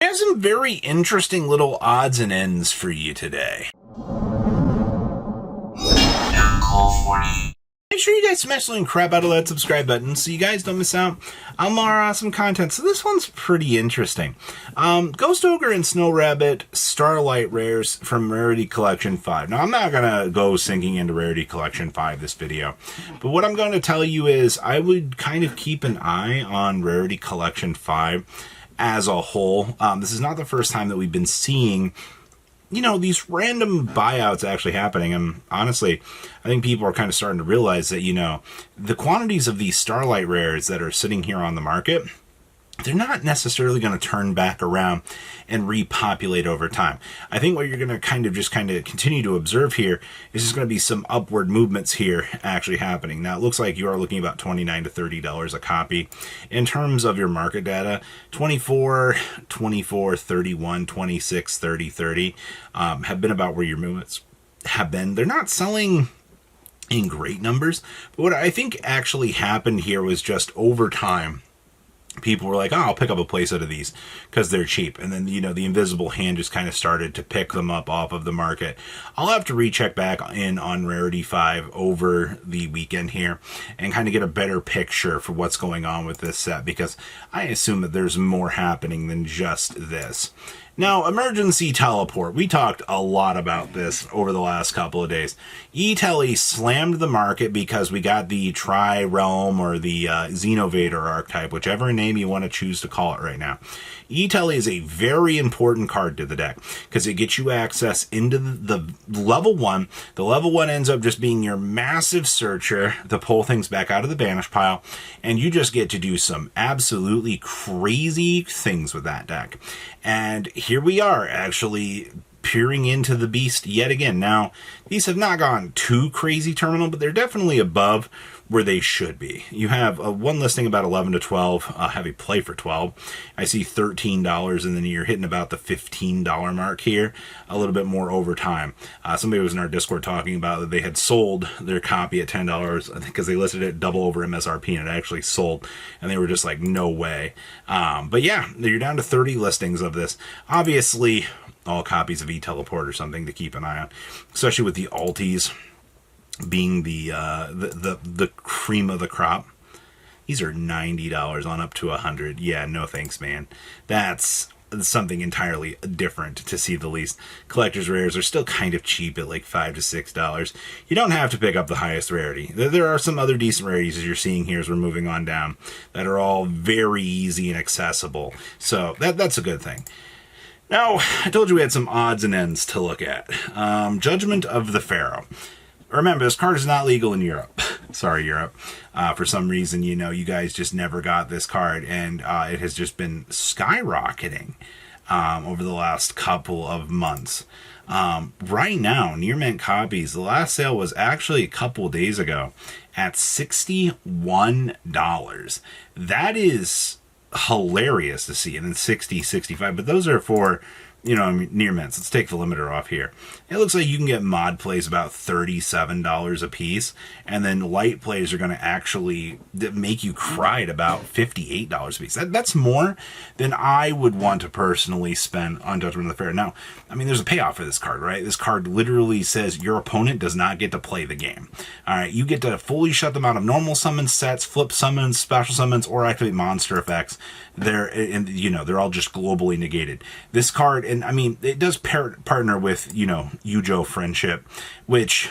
I have some very interesting little odds and ends for you today. Make sure you guys smash the crap out of that subscribe button so you guys don't miss out on more awesome content. So this one's pretty interesting. Ghost Ogre and Snow Rabbit Starlight Rares from Rarity Collection 5. Now, I'm not going to go sinking into Rarity Collection 5 this video, but what I'm going to tell you is I would kind of keep an eye on Rarity Collection 5 as a whole. This is not the first time that we've been seeing, you know, these random buyouts actually happening. And honestly, I think people are kind of starting to realize that, you know, the quantities of these Starlight Rares that are sitting here on the market, they're not necessarily going to turn back around and repopulate over time. I think what you're going to kind of continue to observe here is just going to be some upward movements here actually happening. Now, it looks like you are looking about $29 to $30 a copy. In terms of your market data, 24, 24, 31, 26, 30, 30 have been about where your movements have been. They're not selling in great numbers, but what I think actually happened here was just over time, people were like, oh, I'll pick up a place out of these because they're cheap. And then, you know, the invisible hand just kind of started to pick them up off of the market. I'll have to recheck back in on Rarity 5 over the weekend here and kind of get a better picture for what's going on with this set, because I assume that there's more happening than just this. Now, emergency teleport. We talked a lot about this over the last couple of days. E-Tele slammed the market because we got the Tri-Realm or the Xenovator archetype, whichever name you want to choose to call it right now. E-Tele is a very important card to the deck because it gets you access into the level 1. The level 1 ends up just being your massive searcher to pull things back out of the banish pile, and you just get to do some absolutely crazy things with that deck. And here we are actually peering into the beast yet again. Now, these have not gone too crazy terminal, but they're definitely above where they should be. You have one listing about 11 to 12, have a play for 12. I see $13, and then you're hitting about the $15 mark here, a little bit more over time. Somebody was in our Discord talking about that they had sold their copy at $10, I think because they listed it double over MSRP, and it actually sold, and they were just like, no way. But yeah, you're down to 30 listings of this. Obviously, all copies of E-Teleport or something to keep an eye on, especially with the alties being the cream of the crop. These are $90 on up to $100. Yeah, no thanks, man. That's something entirely different, to see the least. Collector's rares are still kind of cheap at like $5 to $6. You don't have to pick up the highest rarity. There are some other decent rarities, as you're seeing here as we're moving on down, that are all very easy and accessible. So that's a good thing. Now, I told you we had some odds and ends to look at. Judgment of the Pharaoh. Remember, this card is not legal in Europe. Sorry, Europe. For some reason, you know, you guys just never got this card, and it has just been skyrocketing over the last couple of months. Right now, near mint copies, the last sale was actually a couple days ago at $61. That is hilarious to see. And then 60, 65, but those are for, you know, near mints. Let's take the limiter off here. It looks like you can get mod plays about $37 a piece, and then light plays are going to actually make you cry at about $58 a piece. That's more than I would want to personally spend on Judgment of the Pharaoh. Now, I mean, there's a payoff for this card, right? This card literally says your opponent does not get to play the game. All right, you get to fully shut them out of normal summon sets, flip summons, special summons, or activate monster effects. They're all just globally negated. This card, and I mean, it does partner with, you know, Yujo Friendship, which,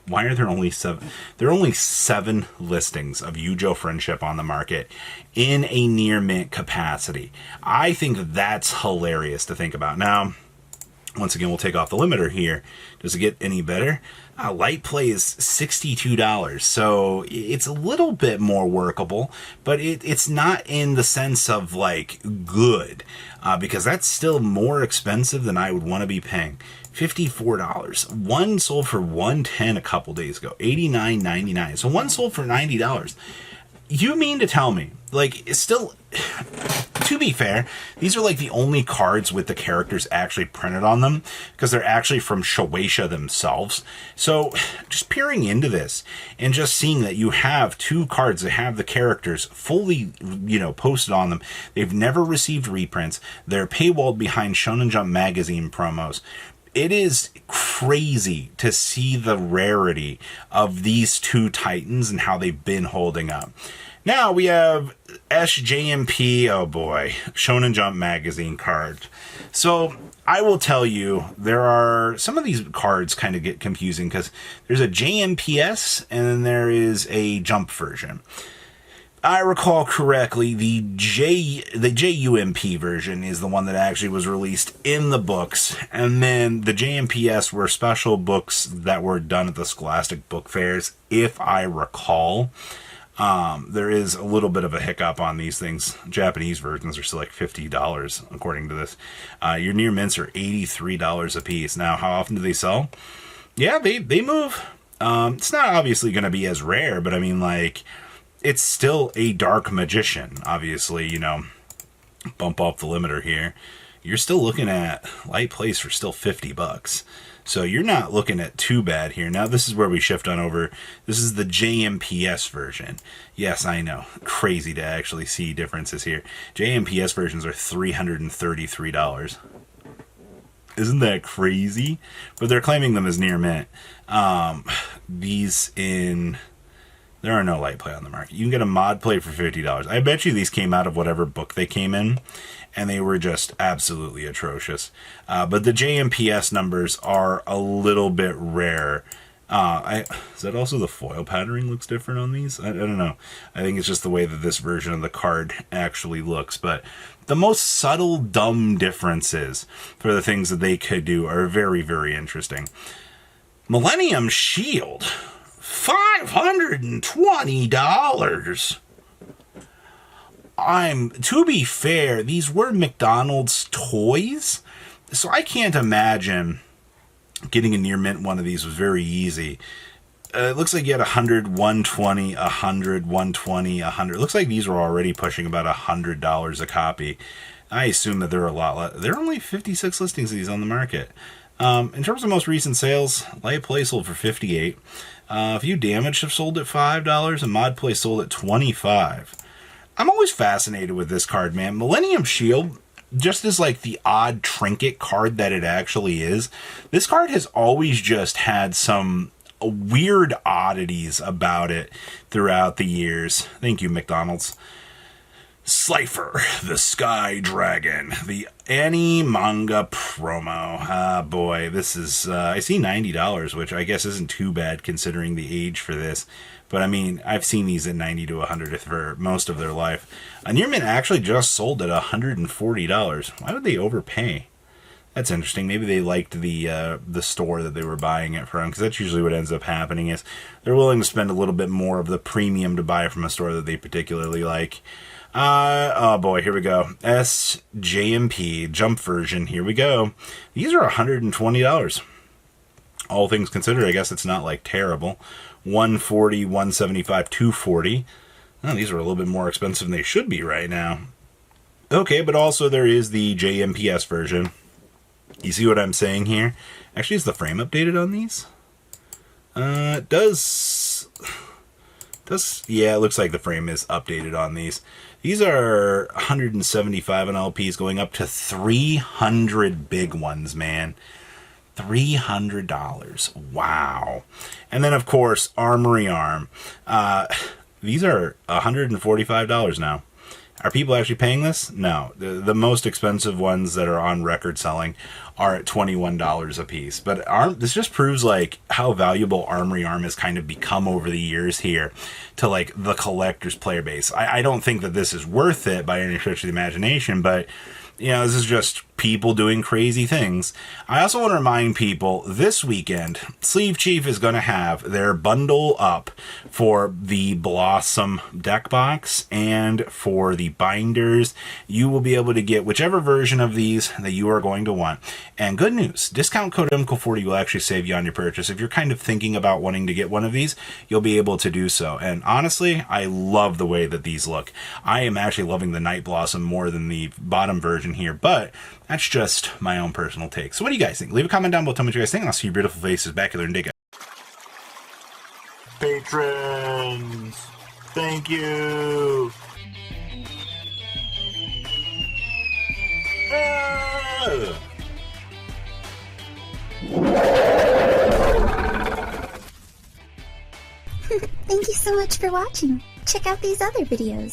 why are there only 7? There are only 7 listings of Yujo Friendship on the market in a near mint capacity. I think that's hilarious to think about. Now, once again, we'll take off the limiter here. Does it get any better? Light play is $62, so it's a little bit more workable, but it's not in the sense of like good, because that's still more expensive than I would want to be paying. $54. One sold for $110 a couple days ago. $89.99. So one sold for $90. You mean to tell me, like, it's still, to be fair, these are like the only cards with the characters actually printed on them, because they're actually from Shueisha themselves. So just peering into this and just seeing that you have 2 cards that have the characters fully, posted on them. They've never received reprints. They're paywalled behind Shonen Jump Magazine promos. It is crazy to see the rarity of these 2 titans and how they've been holding up. Now we have SJMP, oh boy, Shonen Jump Magazine card. So I will tell you, there are some of these cards kind of get confusing because there's a JMPS and then there is a Jump version. I recall correctly, the JUMP version is the one that actually was released in the books, and then the JMPS were special books that were done at the Scholastic Book Fairs, if I recall. There is a little bit of a hiccup on these things. Japanese versions are still like $50, according to this. Your near mints are $83 a piece. Now, how often do they sell? Yeah, they move. It's not obviously going to be as rare, but I mean, like, it's still a Dark Magician, obviously, bump off the limiter here. You're still looking at light plays for still $50. So you're not looking at too bad here. Now this is where we shift on over. This is the JMPS version. Yes, I know. Crazy to actually see differences here. JMPS versions are $333. Isn't that crazy? But they're claiming them as near mint. There are no light play on the market. You can get a mod play for $50. I bet you these came out of whatever book they came in, and they were just absolutely atrocious. But the JMPS numbers are a little bit rare. Is that also the foil patterning looks different on these? I don't know. I think it's just the way that this version of the card actually looks. But the most subtle, dumb differences for the things that they could do are very, very interesting. Millennium Shield. $520. To be fair, these were McDonald's toys, so I can't imagine getting a near mint one of these was very easy. It looks like you had 100, 120, 100, 120, 100. It looks like these were already pushing about $100 a copy. I assume that there are a lot less. There are only 56 listings of these on the market. In terms of most recent sales, light play sold for $58. A few damaged have sold at $5, and mod play sold at $25. I'm always fascinated with this card, man. Millennium Shield, just as like the odd trinket card that it actually is, this card has always just had some weird oddities about it throughout the years. Thank you, McDonald's. Slifer, the Sky Dragon, the Annie manga promo. Ah, boy, this is, I see $90, which I guess isn't too bad considering the age for this. But I mean, I've seen these at $90 to $100 for most of their life. A near mint actually just sold at $140. Why would they overpay? That's interesting. Maybe they liked the store that they were buying it from, because that's usually what ends up happening is they're willing to spend a little bit more of the premium to buy from a store that they particularly like. Oh boy, here we go. SJMP Jump version. Here we go. These are $120. All things considered, I guess it's not like terrible. $140, $175, $240. Oh, these are a little bit more expensive than they should be right now. Okay, but also there is the JMPS version. You see what I'm saying here? Actually, is the frame updated on these? It does. Yeah, it looks like the frame is updated on these. These are 175 on LPs, going up to 300 big ones, man. $300. Wow. And then, of course, Armory Arm. These are $145 now. Are people actually paying this? No. The most expensive ones that are on record selling are at $21 a piece. But this just proves like how valuable Armory Arm has kind of become over the years here to like the collector's player base. I don't think that this is worth it by any stretch of the imagination, but you know, this is just people doing crazy things. I also want to remind people this weekend, Sleeve Chief is going to have their bundle up for the Blossom deck box and for the binders. You will be able to get whichever version of these that you are going to want. And good news, discount code MCO40 will actually save you on your purchase. If you're kind of thinking about wanting to get one of these, you'll be able to do so. And honestly, I love the way that these look. I am actually loving the Night Blossom more than the bottom version here, but that's just my own personal take. So what do you guys think? Leave a comment down below, tell me what you guys think, and I'll see your beautiful faces back there and dig it. Patrons, thank you. Thank you so much for watching. Check out these other videos.